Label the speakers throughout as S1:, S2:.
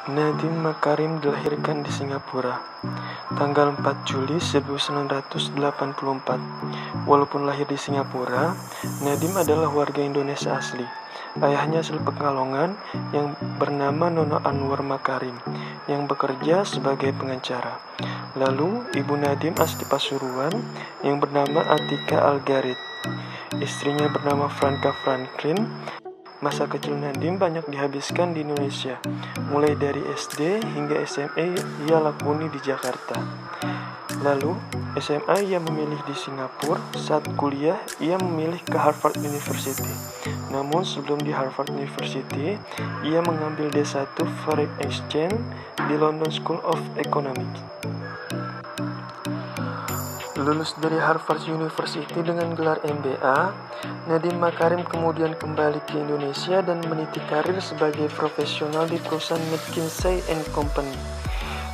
S1: Nadiem Makarim dilahirkan di Singapura, tanggal 4 Juli 1984. Walaupun lahir di Singapura, Nadiem adalah warga Indonesia asli. Ayahnya asli Pekalongan yang bernama Nono Anwar Makarim, yang bekerja sebagai pengacara. Lalu, ibu Nadiem asli Pasuruan, yang bernama Atika Algarit. Istrinya bernama Franka Franklin. Masa kecil Nadiem banyak dihabiskan di Indonesia, mulai dari SD hingga SMA ia lakoni di Jakarta. Lalu, SMA ia memilih di Singapura, saat kuliah ia memilih ke Harvard University. Namun sebelum di Harvard University, ia mengambil D1 Foreign Exchange di London School of Economics. Lulus dari Harvard University dengan gelar MBA, Nadiem Makarim kemudian kembali ke Indonesia dan meniti karir sebagai profesional di perusahaan McKinsey & Company,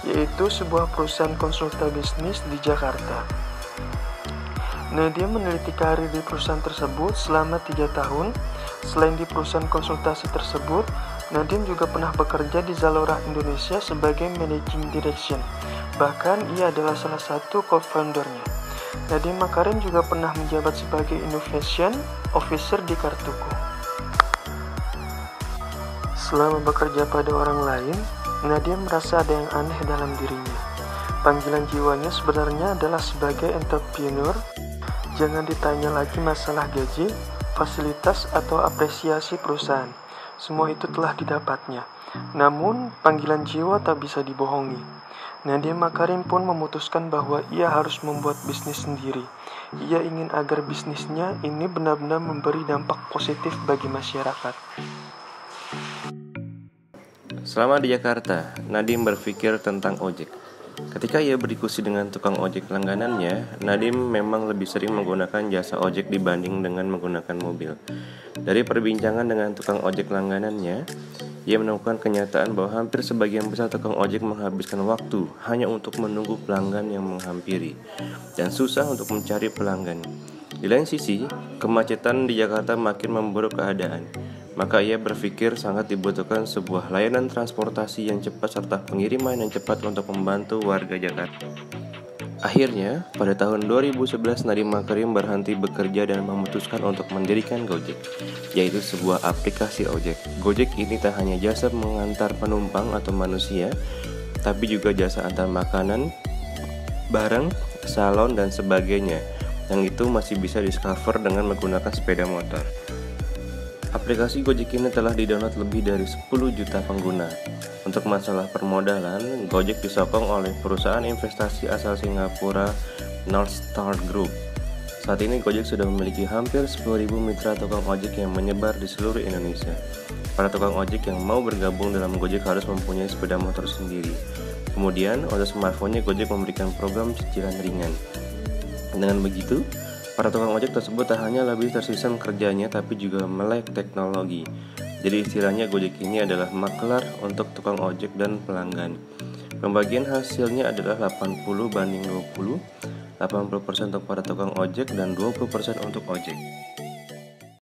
S1: yaitu sebuah perusahaan konsultan bisnis di Jakarta. Nadiem meneliti karir di perusahaan tersebut selama 3 tahun. Selain di perusahaan konsultasi tersebut, Nadiem juga pernah bekerja di Zalora Indonesia sebagai Managing Direction. Bahkan ia adalah salah satu co-foundernya. Nadiem Makarim juga pernah menjabat sebagai Innovation Officer di Kartuku. Selama bekerja pada orang lain, Nadiem merasa ada yang aneh dalam dirinya. Panggilan jiwanya sebenarnya adalah sebagai entrepreneur. Jangan ditanya lagi masalah gaji, fasilitas, atau apresiasi perusahaan. Semua itu telah didapatnya. Namun, panggilan jiwa tak bisa dibohongi. Nadiem Makarim pun memutuskan bahwa ia harus membuat bisnis sendiri. Ia ingin agar bisnisnya ini benar-benar memberi dampak positif bagi masyarakat.
S2: Selama di Jakarta, Nadiem berpikir tentang ojek. Ketika ia berdiskusi dengan tukang ojek langganannya, Nadiem memang lebih sering menggunakan jasa ojek dibanding dengan menggunakan mobil. Dari perbincangan dengan tukang ojek langganannya, ia menemukan kenyataan bahwa hampir sebagian besar tukang ojek menghabiskan waktu hanya untuk menunggu pelanggan yang menghampiri, dan susah untuk mencari pelanggan. Di lain sisi, kemacetan di Jakarta makin memburuk keadaan. Maka ia berpikir sangat dibutuhkan sebuah layanan transportasi yang cepat serta pengiriman yang cepat untuk membantu warga Jakarta. Akhirnya, pada tahun 2011 Nadiem Makarim berhenti bekerja dan memutuskan untuk mendirikan Gojek, yaitu sebuah aplikasi ojek. Gojek ini tak hanya jasa mengantar penumpang atau manusia, tapi juga jasa antar makanan, barang, salon, dan sebagainya, yang itu masih bisa discover dengan menggunakan sepeda motor. Aplikasi Gojek ini telah didownload lebih dari 10 juta pengguna. Untuk masalah permodalan, Gojek disokong oleh perusahaan investasi asal Singapura North Star Group. Saat ini Gojek sudah memiliki hampir 10.000 mitra tukang ojek yang menyebar di seluruh Indonesia. Para tukang ojek yang mau bergabung dalam Gojek harus mempunyai sepeda motor sendiri. Kemudian, untuk smartphone-nya Gojek memberikan program cicilan ringan. Dengan begitu, para tukang ojek tersebut tak hanya lebih tersisa kerjanya tapi juga melek teknologi. Jadi istilahnya Gojek ini adalah maklar untuk tukang ojek dan pelanggan. Pembagian hasilnya adalah 80/20, 80% untuk para tukang ojek dan 20% untuk ojek.